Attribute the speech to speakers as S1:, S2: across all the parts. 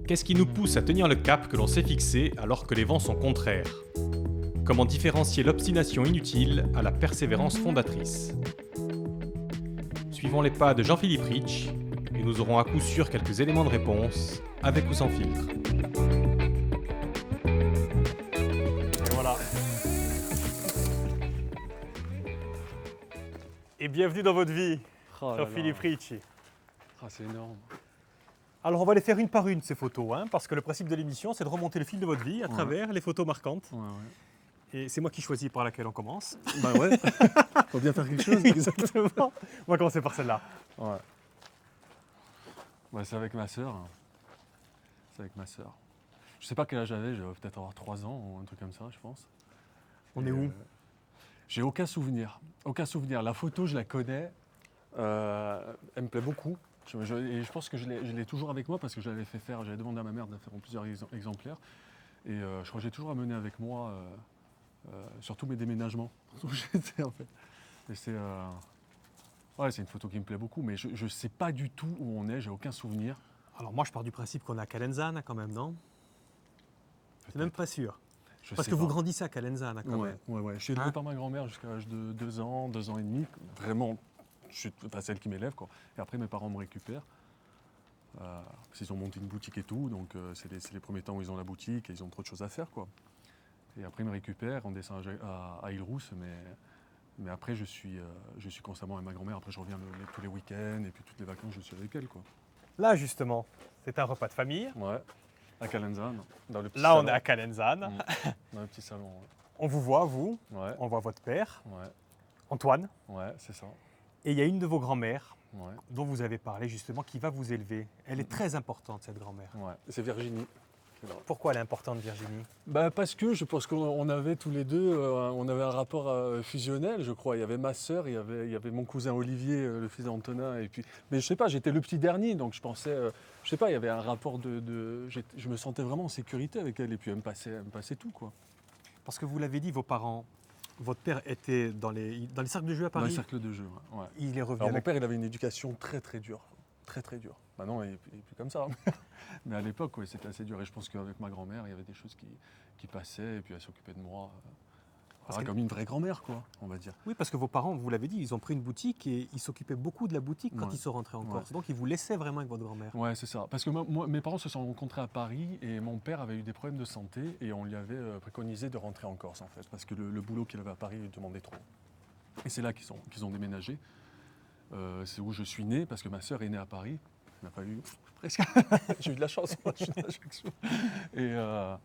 S1: Qu'est-ce qui nous pousse à tenir le cap que l'on s'est fixé alors que les vents sont contraires? Comment différencier l'obstination inutile à la persévérance fondatrice? Suivons les pas de Jean-Philippe Rich et nous aurons à coup sûr quelques éléments de réponse, avec ou sans filtre.
S2: Et voilà. Et bienvenue dans votre vie, Jean-Philippe Ricci.
S3: C'est énorme.
S2: Alors on va les faire une par une ces photos, parce que le principe de l'émission c'est de remonter le fil de votre vie à travers les photos marquantes. Et c'est moi qui choisis par laquelle on commence.
S3: Bah ouais, faut bien faire quelque chose.
S2: Exactement. On va commencer par celle-là.
S3: Ouais. Ouais, c'est avec ma sœur. C'est avec ma sœur. Je sais pas quel âge j'avais peut-être avoir 3 ans ou un truc comme ça, je pense.
S2: On est où?
S3: J'ai aucun souvenir. Aucun souvenir. La photo, je la connais. Elle me plaît beaucoup. Et je pense que je l'ai toujours avec moi parce que j'avais demandé à ma mère de la faire en plusieurs exemplaires. Et je crois que j'ai toujours amené avec moi sur tous mes déménagements. Où j'étais en fait. Et c'est une photo qui me plaît beaucoup, mais je ne sais pas du tout où on est, j'ai aucun souvenir.
S2: Alors moi je pars du principe qu'on est à Calenzane quand même, non? C'est même pas sûr. Parce que vous grandissez à Calenzane quand même.
S3: Ouais. Je suis élevé par ma grand-mère jusqu'à l'âge de 2 ans, 2 ans et demi. Vraiment, celle qui m'élève, quoi. Et après, mes parents me récupèrent. Parce qu'ils ont monté une boutique et tout. Donc, c'est les premiers temps où ils ont la boutique et ils ont trop de choses à faire, quoi. Et après, ils me récupèrent. On descend à Île-Rousse. Mais après, je suis constamment avec ma grand-mère. Après, je reviens tous les week-ends. Et puis, toutes les vacances, je suis avec elle, quoi.
S2: Là, justement, c'est un repas de famille.
S3: Ouais. À Calenzane, dans le petit
S2: Là,
S3: salon.
S2: on est à Calenzane.
S3: Dans le petit salon, ouais.
S2: On vous voit, vous.
S3: Ouais.
S2: On voit votre père,
S3: Ouais,
S2: Antoine.
S3: ouais, c'est ça.
S2: Et il y a une de vos grand-mères
S3: Ouais,
S2: dont vous avez parlé justement qui va vous élever. Elle est très importante, cette grand-mère.
S3: ouais. C'est Virginie.
S2: Pourquoi elle est importante, Virginie?
S3: Parce que je pense qu'on avait tous les deux, on avait un rapport fusionnel, je crois. Il y avait ma sœur, il y avait mon cousin Olivier, le fils d'Antonin. Et puis, mais je sais pas, j'étais le petit dernier, donc je pensais, je sais pas, il y avait un rapport je me sentais vraiment en sécurité avec elle. Et puis elle me passait tout, quoi.
S2: Parce que vous l'avez dit, vos parents, votre père était dans les cercles de jeu à
S3: Dans les
S2: Paris.
S3: cercles de jeu, ouais.
S2: Il est revenu
S3: Alors mon
S2: avec...
S3: père, il avait une éducation très très dure. Très très dure. Maintenant, il n'est plus comme ça. Mais à l'époque, ouais, c'était assez dur. Et je pense qu'avec ma grand-mère, il y avait des choses qui passaient. Et puis elle s'occupait de moi. Comme une vraie grand-mère, quoi, on va dire.
S2: Oui, parce que vos parents, vous l'avez dit, ils ont pris une boutique et ils s'occupaient beaucoup de la boutique quand
S3: Ouais.
S2: ils sont rentrés en Corse. Donc ils vous laissaient vraiment avec votre grand-mère.
S3: Ouais, c'est ça. Parce que mes parents se sont rencontrés à Paris et mon père avait eu des problèmes de santé et on lui avait préconisé de rentrer en Corse, en fait, parce que le boulot qu'il avait à Paris lui demandait trop. Et c'est là qu'ils ont déménagé. C'est où je suis né, parce que ma sœur est née à Paris. Il n'a pas eu presque. J'ai eu de la chance, moi, je suis né à Ajaccio.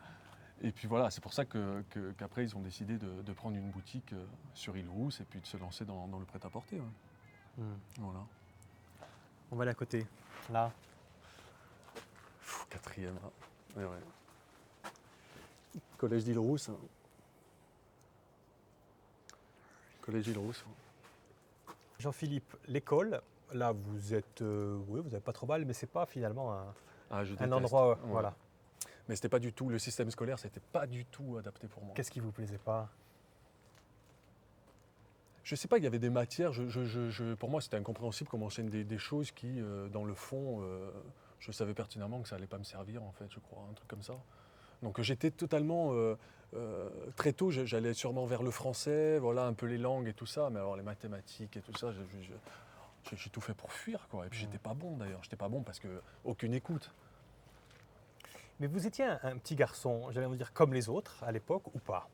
S3: Et puis voilà, c'est pour ça qu'après ils ont décidé de prendre une boutique sur Île-Rousse et puis de se lancer dans le prêt-à-porter. Ouais. Voilà.
S2: On va aller à côté. Là.
S3: 4e. Ouais. Collège d'Île-Rousse. Collège d'Île-Rousse.
S2: Jean-Philippe, l'école, là vous êtes... oui, vous n'avez pas trop mal, mais c'est pas finalement
S3: Je
S2: un
S3: déteste.
S2: endroit...
S3: Ouais.
S2: Voilà.
S3: Mais c'était pas du tout, le système scolaire, c'était pas du tout adapté pour moi.
S2: Qu'est-ce qui vous plaisait pas?
S3: Je sais pas, il y avait des matières, pour moi c'était incompréhensible qu'on m'enseigne des choses qui, dans le fond, je savais pertinemment que ça allait pas me servir, en fait, je crois, un truc comme ça. Donc j'étais totalement, très tôt, j'allais sûrement vers le français, voilà, un peu les langues et tout ça, mais alors les mathématiques et tout ça, j'ai tout fait pour fuir, quoi. Et puis j'étais pas bon d'ailleurs, j'étais pas bon parce que aucune écoute.
S2: Mais vous étiez un petit garçon, j'allais vous dire comme les autres à l'époque ou pas?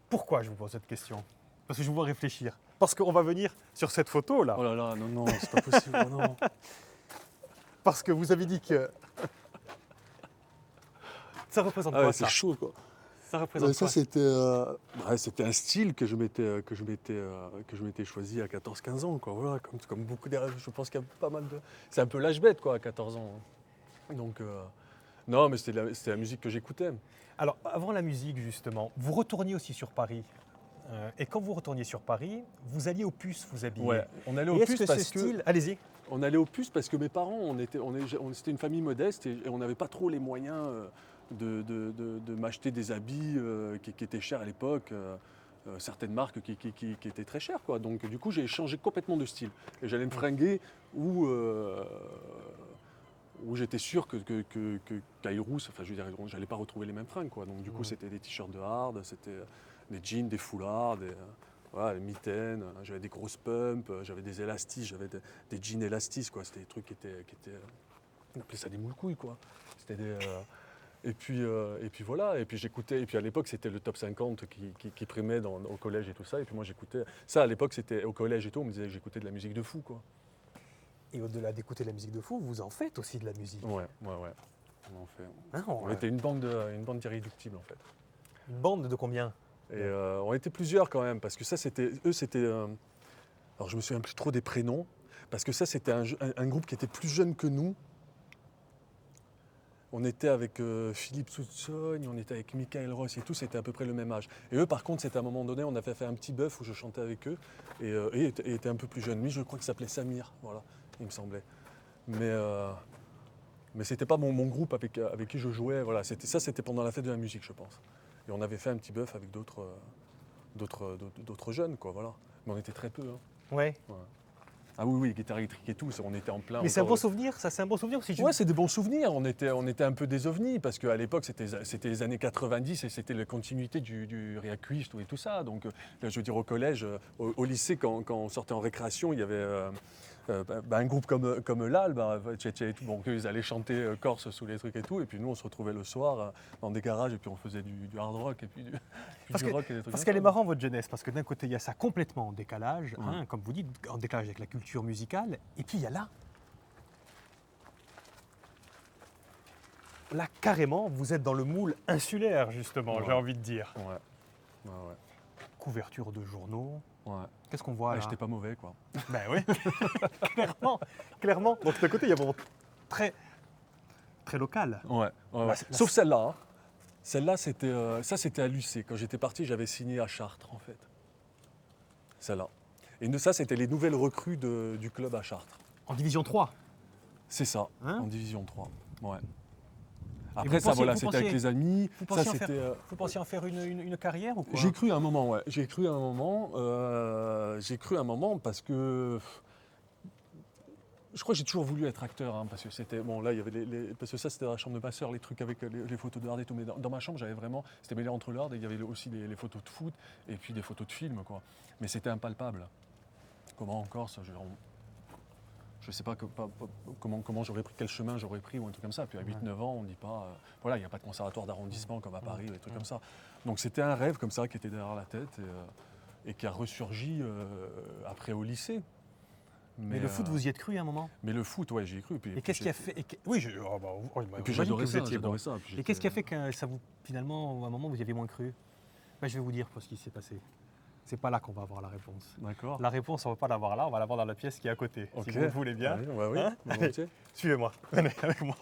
S2: Pourquoi je vous pose cette question? Parce que je vous vois réfléchir. Parce qu'on va venir sur cette photo là.
S3: Oh là là, non, c'est pas possible, non.
S2: Parce que vous avez dit que... Ça représente quoi ça?
S3: C'est chaud, quoi.
S2: Ça représente
S3: Ça,
S2: quoi?
S3: c'était un style que je m'étais choisi à 14-15 ans, quoi. Voilà, comme beaucoup des rêves, je pense qu'il y a pas mal de... C'est un peu l'âge bête, quoi, à 14 ans. Donc, non, mais c'était la musique que j'écoutais.
S2: Alors, avant la musique, justement, vous retourniez aussi sur Paris. Et quand vous retourniez sur Paris, vous alliez au Puce vous habiller.
S3: Ouais, on allait
S2: Et
S3: au
S2: est-ce
S3: Puce
S2: que ce
S3: parce
S2: style...
S3: que...
S2: Allez-y.
S3: On allait au Puce parce que mes parents, c'était une famille modeste et on n'avait pas trop les moyens de m'acheter des habits qui étaient chers à l'époque. Certaines marques qui étaient très chères, quoi. Donc du coup j'ai changé complètement de style et j'allais me fringuer où où j'étais sûr que Kairos, enfin, je veux dire, j'allais pas retrouver les mêmes fringues, quoi. Donc, du coup, c'était des t-shirts de hard, c'était des jeans, des foulards, voilà, des mitaines, j'avais des grosses pumps, j'avais des élastis, j'avais des jeans élastis, quoi. C'était des trucs qui étaient on appelait ça des moules-couilles, quoi. C'était des... et puis voilà, et puis j'écoutais, et puis à l'époque c'était le top 50 qui primait au collège et tout ça, et puis moi j'écoutais, ça à l'époque c'était au collège et tout, on me disait que j'écoutais de la musique de fou, quoi.
S2: Et au-delà d'écouter de la musique de fou, vous en faites aussi de la musique.
S3: Ouais, on en fait.
S2: Hein,
S3: On était une bande d'irréductibles en fait.
S2: Une bande de combien?
S3: Et on était plusieurs quand même, parce que ça c'était, alors je me souviens plus trop des prénoms, parce que ça c'était un groupe qui était plus jeune que nous. On était avec Philippe Soutsogne, on était avec Michael Ross et tout, c'était à peu près le même âge. Et eux, par contre, c'était à un moment donné, on avait fait un petit bœuf où je chantais avec eux, et était un peu plus jeune. Lui, je crois qu'il s'appelait Samir, voilà, il me semblait. Mais c'était pas mon groupe avec qui je jouais, voilà. C'était pendant la fête de la musique, je pense. Et on avait fait un petit bœuf avec d'autres jeunes, quoi, voilà. Mais on était très peu. Hein.
S2: Ouais.
S3: Ah oui, guitare électrique et tout, on était en plein.
S2: Mais c'est un bon souvenir, ça, c'est un bon souvenir aussi.
S3: Ouais, c'est des bons souvenirs. On était un peu des ovnis parce qu'à l'époque, c'était les années 90 et c'était la continuité du Reacuist et tout ça. Donc, là, je veux dire, au collège, au lycée, quand on sortait en récréation, il y avait un groupe comme l'Albe, et tout. Bon, ils allaient chanter corse sous les trucs et tout. Et puis nous, on se retrouvait le soir dans des garages et puis on faisait du hard rock et puis du rock et des trucs.
S2: Parce qu'elle est marrant, votre jeunesse, parce que d'un côté, il y a ça complètement en décalage, hein, comme vous dites, en décalage avec la culture musicale, et puis il y a là, carrément, vous êtes dans le moule insulaire, justement, j'ai envie de dire.
S3: Ouais.
S2: Couverture de journaux.
S3: Ouais.
S2: Qu'est-ce qu'on voit là?
S3: J'étais pas mauvais, quoi.
S2: Ben oui, clairement. Donc d'un côté, il y a vraiment très local.
S3: Ouais.
S2: Bah,
S3: Sauf celle-là. Hein. Celle-là, c'était à l'UC. Quand j'étais parti, j'avais signé à Chartres, en fait. Celle-là. Et ça, c'était les nouvelles recrues du club à Chartres.
S2: En division 3.
S3: C'est ça,
S2: Hein?
S3: en division 3. Ouais.
S2: Et
S3: Après,
S2: vous pensiez-
S3: c'était avec les amis.
S2: Vous
S3: Ça,
S2: pensiez,
S3: c'était.
S2: vous pensiez en faire une carrière ou quoi?
S3: J'ai cru à un moment, ouais. J'ai cru à un moment parce que. Je crois que j'ai toujours voulu être acteur, hein, parce que c'était. Bon, là, il y avait parce que ça, c'était dans la chambre de ma sœur, les trucs avec les photos de hard et tout. Mais dans ma chambre, j'avais vraiment. C'était mêlé entre le hard et il y avait aussi les photos de foot et puis des photos de films, quoi. Mais c'était impalpable. Comment encore ça, je ne sais pas comment j'aurais pris, quel chemin j'aurais pris ou un truc comme ça. Puis à 8-9 ans, on ne dit pas. Voilà, il n'y a pas de conservatoire d'arrondissement comme à Paris, des trucs comme ça. Donc c'était un rêve comme ça qui était derrière la tête et qui a ressurgi après au lycée.
S2: Mais le foot, vous y êtes cru à un moment?
S3: Mais le foot, ouais, j'y ai cru.
S2: Et qu'est-ce qui a fait Oui,
S3: et puis j'adorais ça.
S2: Et qu'est-ce qui a fait que ça vous, finalement, à un moment, vous y avez moins cru? Ben, je vais vous dire ce qui s'est passé. C'est pas là qu'on va avoir la réponse.
S3: D'accord.
S2: La réponse, on ne va pas l'avoir là, on va l'avoir dans la pièce qui est à côté.
S3: Okay.
S2: Si vous le voulez bien.
S3: Oui,
S2: hein?
S3: Allez,
S2: suivez-moi, venez avec moi.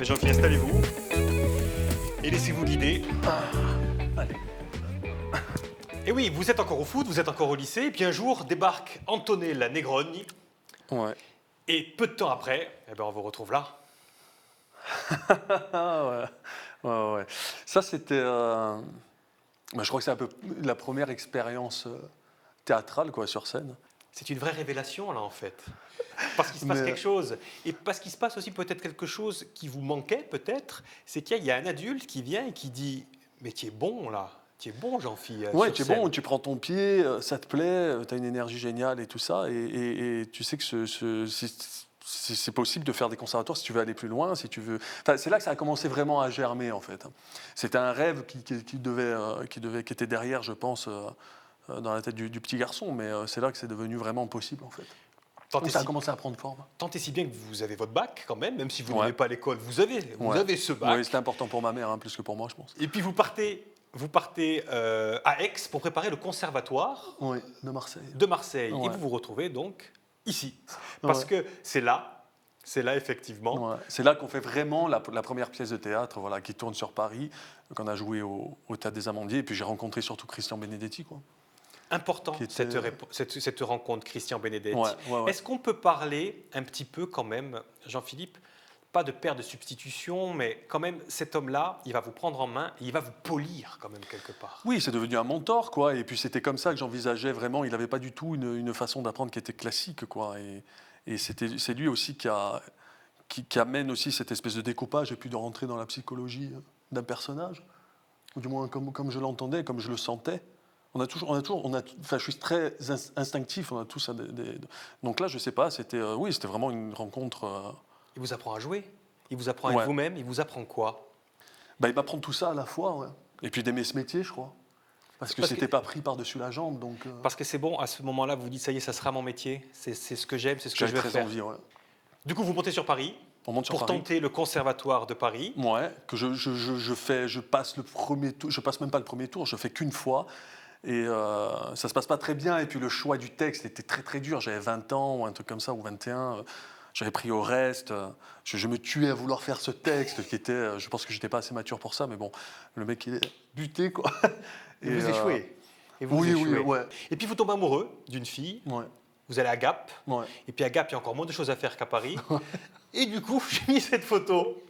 S2: Jean-Philippe, installez-vous et laissez-vous guider.
S3: Allez.
S2: Et oui, vous êtes encore au foot, vous êtes encore au lycée, et puis un jour débarque Antonella Negroni,
S3: Ouais.
S2: et peu de temps après, on vous retrouve là.
S3: Ouais. Ça, c'était. Je crois que c'est un peu la première expérience théâtrale, quoi, sur scène.
S2: C'est une vraie révélation là en fait. Parce qu'il se passe quelque chose. Et parce qu'il se passe aussi peut-être quelque chose qui vous manquait peut-être, c'est qu'il y a un adulte qui vient et qui dit « Mais tu es bon là, tu es bon Jean-Philippe. »
S3: Ouais, tu es bon, tu prends ton pied, ça te plaît, tu as une énergie géniale et tout ça. Et tu sais que c'est possible de faire des conservatoires si tu veux aller plus loin, si tu veux. Enfin, c'est là que ça a commencé vraiment à germer en fait. C'était un rêve qui était derrière, je pense, dans la tête du petit garçon, mais c'est là que c'est devenu vraiment possible en fait. Ça a commencé à prendre forme.
S2: Tant et si bien que vous avez votre bac quand même si vous n'allez pas à l'école, vous avez ce bac.
S3: Oui, c'était important pour ma mère, hein, plus que pour moi, je pense.
S2: Et puis vous partez à Aix pour préparer le conservatoire
S3: de Marseille.
S2: Et vous vous retrouvez donc ici. Parce que c'est là effectivement.
S3: Ouais. C'est là qu'on fait vraiment la première pièce de théâtre qui tourne sur Paris, qu'on a joué au Théâtre des Amandiers. Et puis j'ai rencontré surtout Christian Benedetti, quoi.
S2: Important,
S3: qui était-
S2: cette rencontre, Christian Benedetti.
S3: Ouais.
S2: Est-ce qu'on peut parler un petit peu quand même, Jean-Philippe, pas de père de substitution, mais quand même, cet homme-là, il va vous prendre en main, et il va vous polir quand même quelque part.
S3: Oui, c'est devenu un mentor, quoi. Et puis c'était comme ça que j'envisageais vraiment. Il n'avait pas du tout une façon d'apprendre qui était classique, quoi. Et c'est lui aussi qui amène aussi cette espèce de découpage et puis de rentrer dans la psychologie d'un personnage, ou du moins comme je l'entendais, comme je le sentais. Enfin, je suis très instinctif. On a tous donc là, je sais pas. C'était vraiment une rencontre.
S2: Il vous apprend à jouer, il vous apprend à
S3: Ouais.
S2: être vous-même, il vous apprend quoi?
S3: Il m'apprend tout ça à la fois, ouais. Et puis d'aimer ce métier, je crois. Parce que c'était pas pris par-dessus la jambe, donc.
S2: Parce que c'est bon, à ce moment-là, vous vous dites, ça y est, ça sera mon métier, c'est ce que j'aime, c'est ce que je
S3: J'avais
S2: vais
S3: très
S2: faire.
S3: envie, ouais.
S2: Du coup, vous montez sur Paris
S3: On monte sur
S2: pour
S3: Paris.
S2: tenter le conservatoire de Paris.
S3: Ouais, que je passe le premier tour, je passe même pas le premier tour, je fais qu'une fois. Et ça se passe pas très bien. Et puis le choix du texte était très très dur. J'avais 20 ans ou un truc comme ça, ou 21. J'avais pris au reste. Je me tuais à vouloir faire ce texte qui était. Je pense que j'étais pas assez mature pour ça, mais bon, le mec il est buté quoi.
S2: Et vous échouez. Et vous
S3: Oui,
S2: échouez.
S3: ouais.
S2: Et puis vous tombez amoureux d'une fille,
S3: Ouais,
S2: vous allez à Gap,
S3: ouais.
S2: et puis à Gap, il y a encore moins de choses à faire qu'à Paris. Et du coup, j'ai mis cette photo.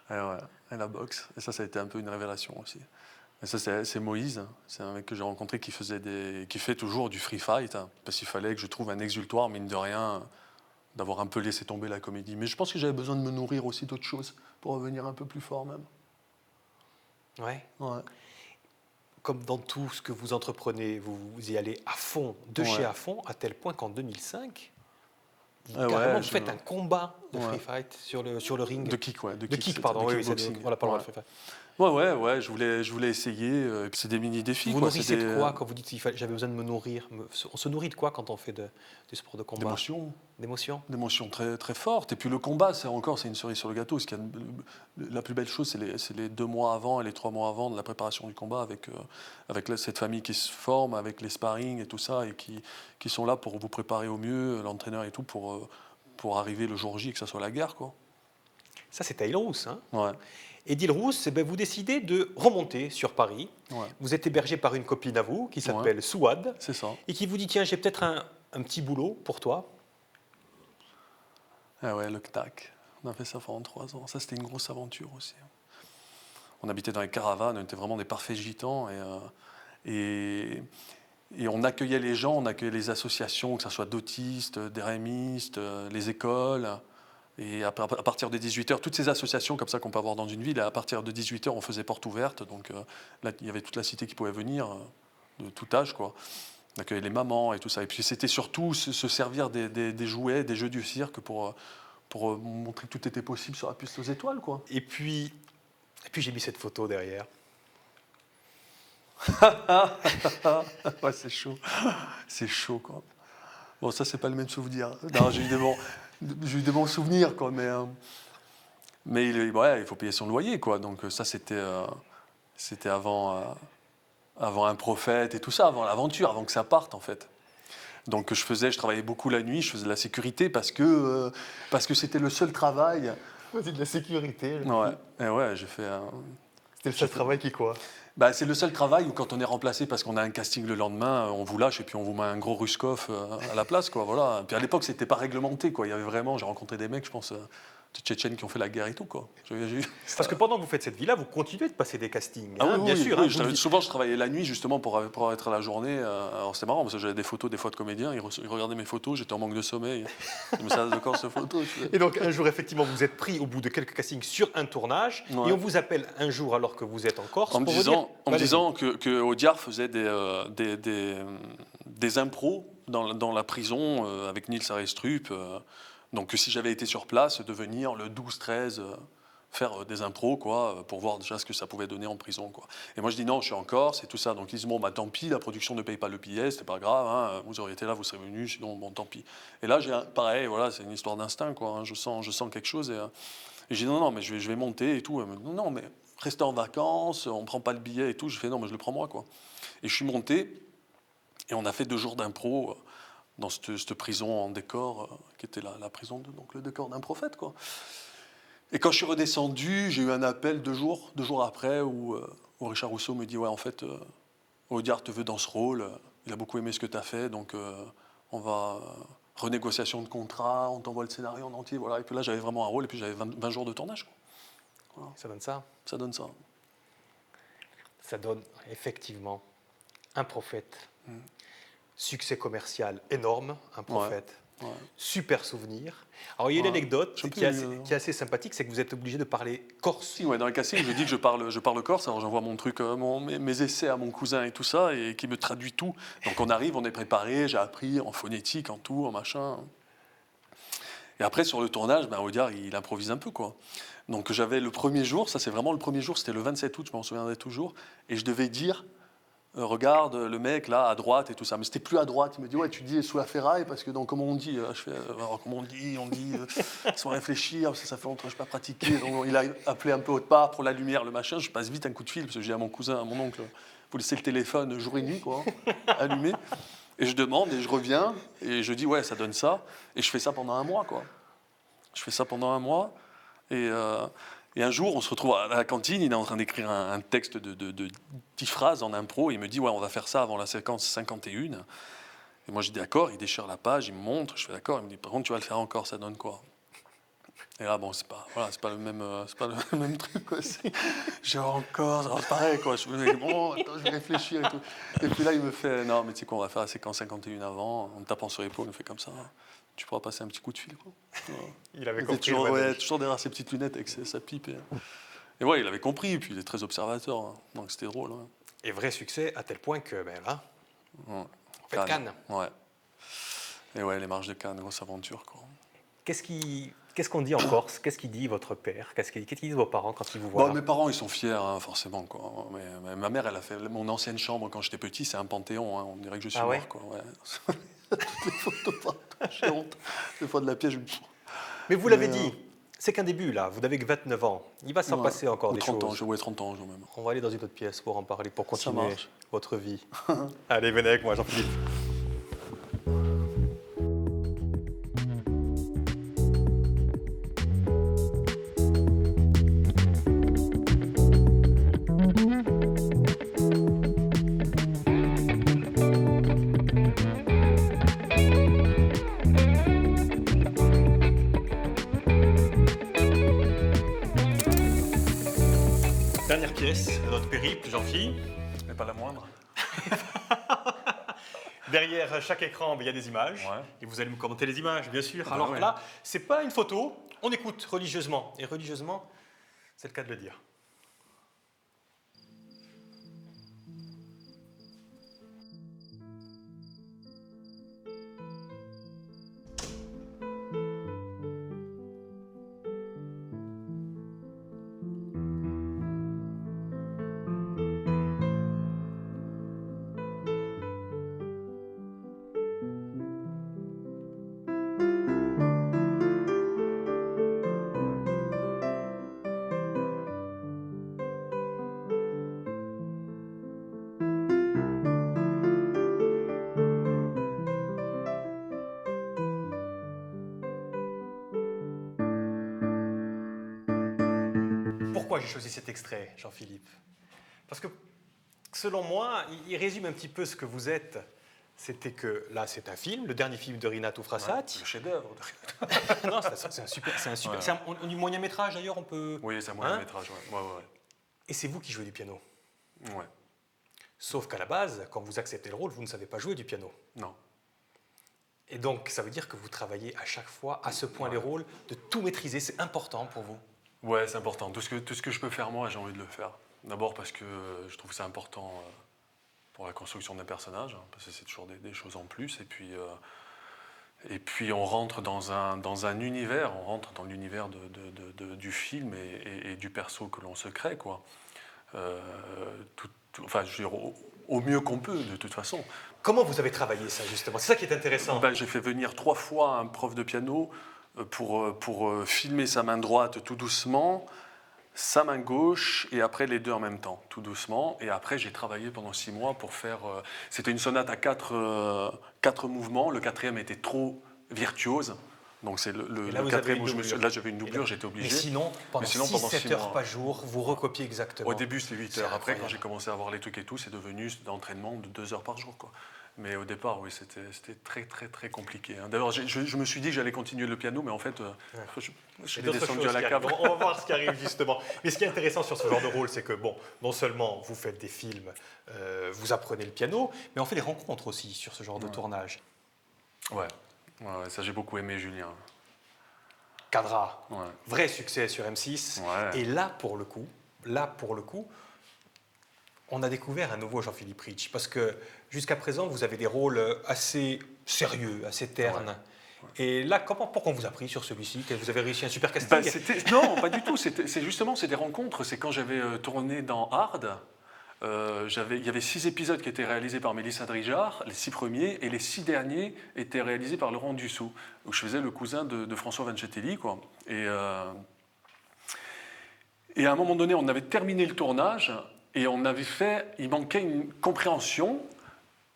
S3: Et la boxe. Et ça a été un peu une révélation aussi. Et ça, c'est Moïse. C'est un mec que j'ai rencontré qui fait toujours du free fight. Parce qu'il fallait que je trouve un exutoire, mine de rien, d'avoir un peu laissé tomber la comédie. Mais je pense que j'avais besoin de me nourrir aussi d'autres choses pour revenir un peu plus fort même.
S2: Ouais.
S3: Ouais.
S2: Comme dans tout ce que vous entreprenez, vous y allez à fond, chez à fond, à tel point qu'en 2005, vous faites un combat de free fight sur le ring.
S3: De kick, ouais.
S2: De kick, pardon. Oui, on n'a pas le droit de free fight.
S3: Ouais, je voulais essayer. Et puis c'est des mini-défis.
S2: Vous nourrissez de quoi quand vous dites j'avais besoin de me nourrir? On se nourrit de quoi quand on fait du sport de combat? D'émotions.
S3: D'émotions très, très fortes. Et puis le combat, c'est une cerise sur le gâteau. La plus belle chose, c'est les 2 mois avant et les 3 mois avant de la préparation du combat avec cette famille qui se forme, avec les sparring et tout ça, et qui sont là pour vous préparer au mieux, l'entraîneur et tout, pour arriver le jour J et que ça soit la guerre, quoi.
S2: Ça, c'est Taïl Rousse. Hein.
S3: Ouais.
S2: Et Dil Rousse, vous décidez de remonter sur Paris.
S3: Ouais.
S2: Vous êtes hébergé par une copine à vous qui s'appelle Souad.
S3: C'est ça.
S2: Et qui vous dit, tiens, j'ai peut-être un petit boulot pour toi.
S3: Ah ouais, le CNAC. On a fait ça pendant 3 ans. Ça, c'était une grosse aventure aussi. On habitait dans les caravanes, on était vraiment des parfaits gitans. Et on accueillait les gens, on accueillait les associations, que ce soit d'autistes, d'érémistes, les écoles. Et à partir de 18h, toutes ces associations comme ça qu'on peut avoir dans une ville, à partir de 18h, on faisait porte ouverte. Donc là, il y avait toute la cité qui pouvait venir, de tout âge, quoi. On accueillait les mamans et tout ça. Et puis c'était surtout se servir des jouets, des jeux du cirque pour montrer que tout était possible sur la piste aux étoiles, quoi.
S2: Et puis j'ai mis cette photo derrière.
S3: Ouais, c'est chaud. C'est chaud, quoi. Bon, ça, c'est pas le même souvenir. Non, j'ai eu des bons souvenirs, quoi, mais il faut payer son loyer, quoi. Donc ça, c'était avant un prophète et tout ça, avant l'aventure, avant que ça parte, en fait. Donc je travaillais beaucoup la nuit, je faisais de la sécurité parce que c'était le seul travail.
S2: C'est de la sécurité.
S3: Ouais, j'ai fait
S2: C'était le seul travail qui quoi?
S3: C'est le seul travail où quand on est remplacé parce qu'on a un casting le lendemain, on vous lâche et puis on vous met un gros Ruskov à la place, quoi. Voilà. Puis à l'époque, c'était pas réglementé, quoi. Il y avait vraiment, j'ai rencontré des mecs, je pense, de Tchétchènes qui ont fait la guerre et tout, quoi.
S2: Parce que pendant que vous faites cette vie-là, vous continuez de passer des castings.
S3: Ah oui,
S2: bien sûr.
S3: Oui, souvent, je travaillais la nuit justement pour être à la journée. Alors c'est marrant parce que j'avais des photos des fois de comédiens, ils regardaient mes photos, j'étais en manque de sommeil. Mais ça de quand cette photo.
S2: Et donc un jour, effectivement, vous êtes pris au bout de quelques castings sur un tournage, et on vous appelle un jour alors que vous êtes en Corse
S3: en me disant que Audiard faisait des impros dans la prison avec Nils Arestrup. Donc si j'avais été sur place, de venir le 12-13 faire des impros, quoi, pour voir déjà ce que ça pouvait donner en prison, quoi. Et moi je dis non, je suis en Corse et tout ça. Donc ils disent bon, tant pis, la production ne paye pas le billet, c'était pas grave, hein, vous auriez été là, vous serez venu, sinon bon, tant pis. Et là pareil, voilà, c'est une histoire d'instinct, quoi, hein, je sens quelque chose et je dis non, mais je vais monter et tout. Non, mais restez en vacances, on prend pas le billet et tout. Je fais non, mais je le prends moi, quoi. Et je suis monté et on a fait 2 jours d'impro dans cette prison en décor qui était la prison donc le décor d'un prophète, quoi. Et quand je suis redescendu, j'ai eu un appel 2 jours après où Richard Rousseau me dit ouais, en fait Audiard te veut dans ce rôle, il a beaucoup aimé ce que tu as fait, donc on va... renégociation de contrat, on t'envoie le scénario en entier, voilà. Et puis là, j'avais vraiment un rôle, et puis j'avais 20 jours de tournage, quoi. Voilà.
S2: Ça donne ça.
S3: Ça donne ça.
S2: Ça donne effectivement un prophète. Succès commercial énorme, un prophète.
S3: Ouais.
S2: Super souvenir. Alors il y a une anecdote qui est assez sympathique, c'est que vous êtes obligé de parler corse.
S3: Si, ouais, dans les castings, je dis que je parle corse, alors j'envoie mon truc, mes essais à mon cousin et tout ça, et qui me traduit tout. Donc on arrive, on est préparé, j'ai appris en phonétique, en tout, en machin. Et après, sur le tournage, Audiard, il improvise un peu, quoi. Donc j'avais le premier jour, ça c'est vraiment le premier jour, c'était le 27 août, je m'en souviendrai toujours, et je devais dire... regarde le mec là à droite et tout ça, mais c'était plus à droite. Il me dit ouais, tu dis sous la ferraille parce que donc comment on dit, je fais alors, comment on dit sans réfléchir parce que ça fait longtemps que je n'ai pas pratiqué. Donc il a appelé un peu autre part pour la lumière, le machin. Je passe vite un coup de fil parce que j'ai à mon cousin, à mon oncle, vous laissez le téléphone jour et nuit quoi, allumé. Et je demande et je reviens et je dis ouais, ça donne ça et je fais ça pendant un mois quoi. Je fais ça pendant un mois et un jour, on se retrouve à la cantine, il est en train d'écrire un texte de 10 phrases en impro, et il me dit « Ouais, on va faire ça avant la séquence 51 ». Et moi, je dis « D'accord », il déchire la page, il me montre, je fais « D'accord », il me dit « Par contre, tu vas le faire encore, ça donne quoi ?» Et là, bon, c'est pas le même truc, quoi. J'ai encore, c'est pareil, quoi. Je me dis « Bon, attends, je vais réfléchir et tout ». Et puis là, il me fait « Non, mais tu sais quoi, on va faire la séquence 51 avant », en me tapant sur l'épaule, il me fait comme ça. Tu pourras passer un petit coup de fil, quoi.
S2: Il avait compris.
S3: Toujours derrière ses petites lunettes avec sa pipe. Et ouais, il avait compris, puis il est très observateur, hein. Donc c'était drôle. Ouais.
S2: Et vrai succès à tel point que, là,
S3: Ouais.
S2: on fait Cannes.
S3: Ouais. Et ouais, les marches de Cannes, grosse aventure, quoi.
S2: Qu'est-ce qu'on dit en Corse? Qu'est-ce qu'il dit votre père? Qu'est-ce qu'ils disent vos parents quand ils vous voient?
S3: Mes parents, ils sont fiers, hein, forcément, quoi. Mais ma mère, elle a fait mon ancienne chambre quand j'étais petit, c'est un panthéon, hein. On dirait que je suis mort, quoi. Ouais. Toutes les photos partout, j'ai honte. Des fois de la pièce, je me...
S2: Mais vous l'avez dit, c'est qu'un début, là. Vous n'avez que 29 ans. Il va s'en passer encore des
S3: 30
S2: choses.
S3: ans, 30 ans, même.
S2: On va aller dans une autre pièce pour en parler, pour
S3: Ça
S2: continuer
S3: marche.
S2: votre vie. Allez, venez avec moi, Jean-Philippe. Dernière pièce de notre périple, Jean-Philippe.
S3: Mais pas la moindre.
S2: Derrière chaque écran, il y a des images.
S3: Ouais.
S2: Et vous allez me commenter les images, bien sûr.
S3: Ah,
S2: Alors
S3: ouais.
S2: là, c'est pas une photo, on écoute religieusement. Et religieusement, c'est le cas de le dire. Pourquoi j'ai choisi cet extrait, Jean-Philippe? Parce que, selon moi, il résume un petit peu ce que vous êtes. C'était que, là, c'est un film, le dernier film de Rinatu Frassati.
S3: Le chef-d'œuvre.
S2: Non, c'est un super...
S3: Ouais.
S2: C'est on dit moyen métrage, d'ailleurs, on peut...
S3: Oui, c'est un moyen métrage, ouais.
S2: Et c'est vous qui jouez du piano.
S3: Ouais.
S2: Sauf qu'à la base, quand vous acceptez le rôle, vous ne savez pas jouer du piano.
S3: Non.
S2: Et donc, ça veut dire que vous travaillez à chaque fois, à ce point, les rôles, de tout maîtriser. C'est important pour vous.
S3: Ouais, c'est important. Tout ce que je peux faire, moi, j'ai envie de le faire. D'abord parce que je trouve que c'est important pour la construction d'un personnage, hein, parce que c'est toujours des choses en plus. Et puis on rentre dans un univers, on rentre dans l'univers du film et du perso que l'on se crée, quoi. Enfin, je veux dire, au mieux qu'on peut, de toute façon.
S2: Comment vous avez travaillé ça, justement? C'est ça qui est intéressant.
S3: J'ai fait venir 3 fois un prof de piano pour filmer sa main droite tout doucement, sa main gauche, et après les deux en même temps, tout doucement. Et après, j'ai travaillé pendant 6 mois pour faire... C'était une sonate à 4 mouvements. Le 4e était trop virtuose. Donc c'est
S2: Et là,
S3: le
S2: vous avez
S3: quatrième
S2: une
S3: où
S2: doublure.
S3: là j'avais une doublure, j'étais obligé.
S2: Mais sinon, pendant
S3: sinon, pendant
S2: 6-7
S3: 6
S2: heures
S3: mois.
S2: par jour, vous recopiez exactement.
S3: Au début c'était 8
S2: C'est
S3: heures, après
S2: incroyable.
S3: quand j'ai commencé à voir les trucs et tout, c'est devenu d'entraînement de 2 heures par jour, quoi. Mais au départ, oui, c'était très très très compliqué, hein. D'ailleurs, je me suis dit que j'allais continuer le piano, mais en fait, je
S2: Et
S3: suis
S2: d'autres
S3: descendu
S2: choses
S3: à la
S2: qui
S3: cave.
S2: arrivent. On va voir ce qui arrive justement. Mais ce qui est intéressant sur ce genre de rôle, c'est que bon, non seulement vous faites des films, vous apprenez le piano, mais on fait des rencontres aussi sur ce genre de tournage.
S3: Ouais, ça j'ai beaucoup aimé Julien.
S2: Cadra,
S3: Ouais.
S2: vrai succès sur M6.
S3: Ouais.
S2: Et là, pour le coup, on a découvert un nouveau Jean-Philippe Rich. Parce que jusqu'à présent, vous avez des rôles assez sérieux, assez ternes. Et là, pourquoi on vous a pris sur celui-ci? Que vous avez réussi un super casting?
S3: Non, pas du tout. C'est des rencontres. C'est quand j'avais tourné dans Hard. Il y avait 6 épisodes qui étaient réalisés par Mélissa Drijard, les 6 premiers, et les 6 derniers étaient réalisés par Laurent Dussault, où je faisais le cousin de François Vangetelli, quoi. Et à un moment donné, on avait terminé le tournage, et il manquait une compréhension,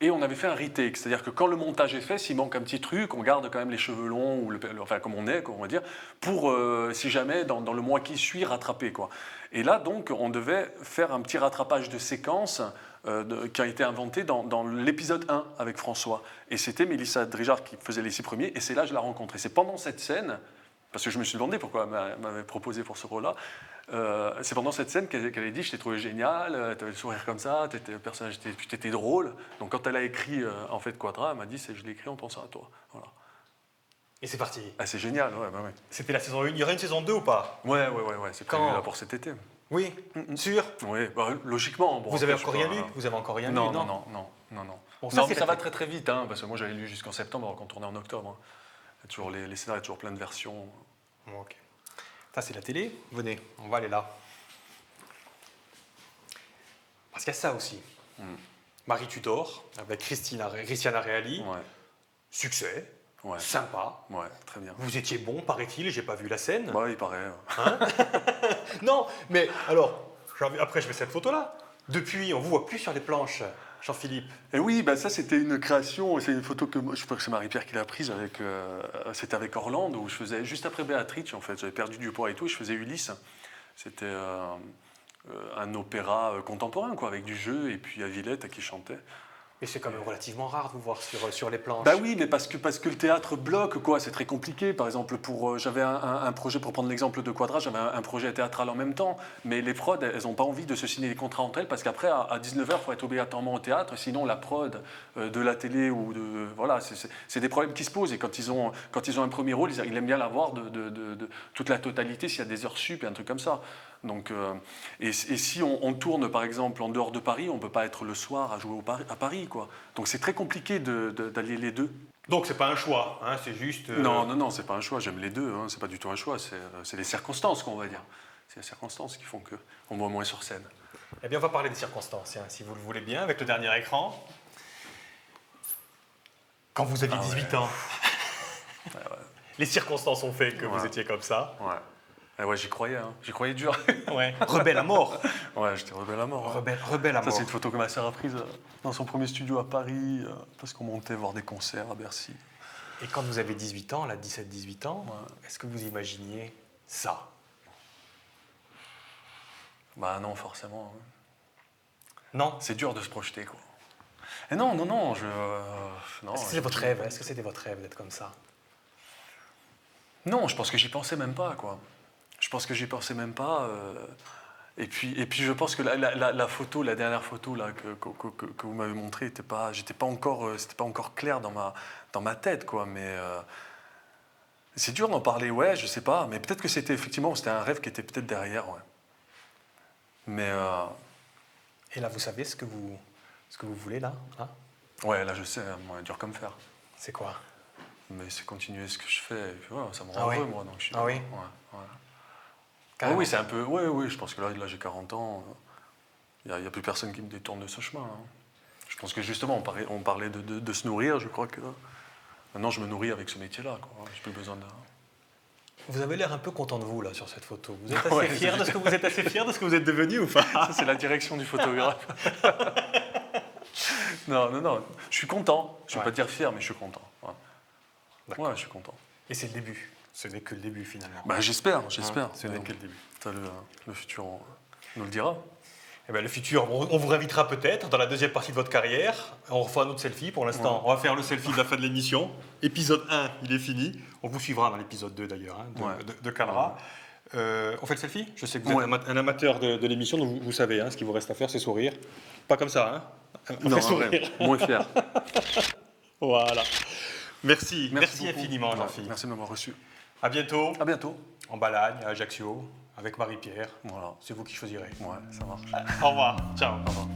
S3: et on avait fait un retake. C'est-à-dire que quand le montage est fait, s'il manque un petit truc, on garde quand même les cheveux longs, ou enfin comme on est, quoi, on va dire, pour, si jamais, dans le mois qui suit, rattraper, quoi. Et là, donc, on devait faire un petit rattrapage de séquences qui a été inventé dans l'épisode 1 avec François. Et c'était Mélissa Drijard qui faisait les 6 premiers, et c'est là que je l'ai rencontrée. C'est pendant cette scène, parce que je me suis demandé pourquoi elle m'avait proposé pour ce rôle-là, c'est pendant cette scène qu'elle avait dit « Je t'ai trouvé génial, tu avais le sourire comme ça, le personnage, tu étais drôle ». Donc quand elle a écrit en fait Quadra, elle m'a dit « Je l'ai écrit en pensant à toi ». Voilà.
S2: Et c'est parti.
S3: Ah, c'est génial, ouais.
S2: C'était la saison 1. Il y aura une saison 2 ou pas?
S3: Ouais, c'est prévu
S2: Quand
S3: là pour cet été.
S2: Oui, sûr.
S3: Oui, logiquement. Bon,
S2: Vous avez
S3: après,
S2: encore
S3: je sais
S2: rien
S3: pas,
S2: lu? Vous avez encore rien lu?
S3: Non.
S2: Bon,
S3: Non,
S2: c'est
S3: mais ça
S2: la
S3: va
S2: télé.
S3: très vite, hein, parce que moi j'avais lu jusqu'en septembre, alors qu'on tournait en octobre. Hein. Il y a toujours les scénarios, il y a toujours plein de versions.
S2: Bon, ok. Ça, c'est la télé. Venez, on va aller là. Parce qu'il y a ça aussi. Marie Tudor, avec Cristiana Reali.
S3: Ouais,
S2: Succès,
S3: ouais,
S2: sympa.
S3: ouais, très bien.
S2: Vous étiez bon, paraît-il, j'ai pas vu la scène.
S3: Bah, il paraît.
S2: Non, mais alors, après je mets cette photo-là. Depuis, on vous voit plus sur les planches, Jean-Philippe.
S3: Et oui, bah ça c'était une création, c'est une photo que je crois que c'est Marie-Pierre qui l'a prise avec, c'était avec Orlande où je faisais juste après Béatrice en fait, j'avais perdu du poids et tout, et je faisais Ulysse. C'était un opéra contemporain quoi, avec du jeu et puis il y a Villette qui chantait.
S2: Mais c'est quand même relativement rare de vous voir sur les planches.
S3: Bah oui, mais parce que le théâtre bloque, quoi. C'est très compliqué. Par exemple, j'avais un projet, pour prendre l'exemple de Quadra, j'avais un projet théâtral en même temps. Mais les prods, elles n'ont pas envie de se signer des contrats entre elles parce qu'après, à 19h, il faut être obligatoirement au théâtre. Sinon, la prod de la télé ou de. Voilà, c'est des problèmes qui se posent. Et quand ils ont un premier rôle, ils aiment bien l'avoir de toute la totalité s'il y a des heures sup et un truc comme ça. Donc, et si on tourne par exemple en dehors de Paris, on ne peut pas être le soir à jouer à Paris, quoi. Donc c'est très compliqué d'allier les deux.
S2: Donc c'est pas un choix, hein, c'est juste...
S3: Non, c'est pas un choix, j'aime les deux, hein, c'est pas du tout un choix, c'est les circonstances qu'on va dire. C'est les circonstances qui font qu'on me voit moins sur scène.
S2: Eh bien on va parler des circonstances, hein, si vous le voulez bien, avec le dernier écran. Quand vous aviez 18 ans, les circonstances ont fait que vous étiez comme ça.
S3: Ouais. Et ouais, j'y croyais, hein. J'y croyais dur.
S2: Ouais. Rebelle à mort.
S3: Ouais, j'étais rebelle à mort. Ouais.
S2: Rebelle à mort.
S3: Ça, c'est une photo que ma sœur a prise dans son premier studio à Paris, parce qu'on montait voir des concerts à Bercy.
S2: Et quand vous avez 18 ans, là, 17-18 ans, est-ce que vous imaginiez ça?
S3: Bah non, forcément. Hein.
S2: Non.
S3: C'est dur de se projeter, quoi. Et non, non.
S2: Est-ce que c'était votre rêve? Est-ce que c'était votre rêve d'être comme ça?
S3: Non, je pense que j'y pensais même pas, quoi. Je pense que j'y pensais même pas. Et puis je pense que la photo, la dernière photo là, que vous m'avez montrée, c'était pas encore clair dans ma tête, quoi. Mais c'est dur d'en parler, ouais, je sais pas. Mais peut-être que c'était un rêve qui était peut-être derrière, ouais. Mais
S2: Et là, vous savez ce que vous voulez là, hein?
S3: ouais, là je sais, moi, dur comme fer.
S2: C'est quoi?
S3: Mais c'est continuer ce que je fais. Et puis, ouais, ça me rend
S2: Ah
S3: heureux,
S2: oui?
S3: moi. Donc je suis,
S2: Ah oui?
S3: Ouais. Ah
S2: Carrément.
S3: oui, c'est un peu. Oui, je pense que là j'ai 40 ans. Il n'y a plus personne qui me détourne de ce chemin. Hein. Je pense que justement, on parlait de se nourrir. Je crois que maintenant, je me nourris avec ce métier-là. Je n'ai plus besoin de.
S2: Vous avez l'air un peu content de vous là sur cette photo. Vous êtes assez fier de ce que vous êtes devenu ou pas?
S3: Ça, c'est la direction du photographe. Non. Je suis content. Je ne vais pas dire fier, mais je suis content. Ouais, je suis content.
S2: Et c'est le début. Ce n'est que le début finalement.
S3: Bah, j'espère.
S2: Hein, ce n'est que le début.
S3: Le futur nous le dira.
S2: Eh bien, le futur, on vous réinvitera peut-être dans la deuxième partie de votre carrière. On refera un autre selfie. Pour l'instant, on va faire le selfie de la fin de l'émission. Épisode 1, il est fini. On vous suivra dans l'épisode 2 d'ailleurs, de Canra. On fait le selfie? Je sais que vous êtes un amateur de l'émission, donc vous savez, ce qu'il vous reste à faire, c'est sourire. Pas comme ça,
S3: Non,
S2: sourire.
S3: Moins fier.
S2: Voilà. Merci
S3: beaucoup.
S2: infiniment, Jean-Philippe.
S3: Merci de m'avoir reçu.
S2: À bientôt.
S3: À bientôt.
S2: En Balagne, à Ajaccio, avec Marie-Pierre.
S3: Voilà.
S2: C'est vous qui choisirez.
S3: Ouais, ça marche.
S2: Au revoir. Ciao.
S3: Au revoir.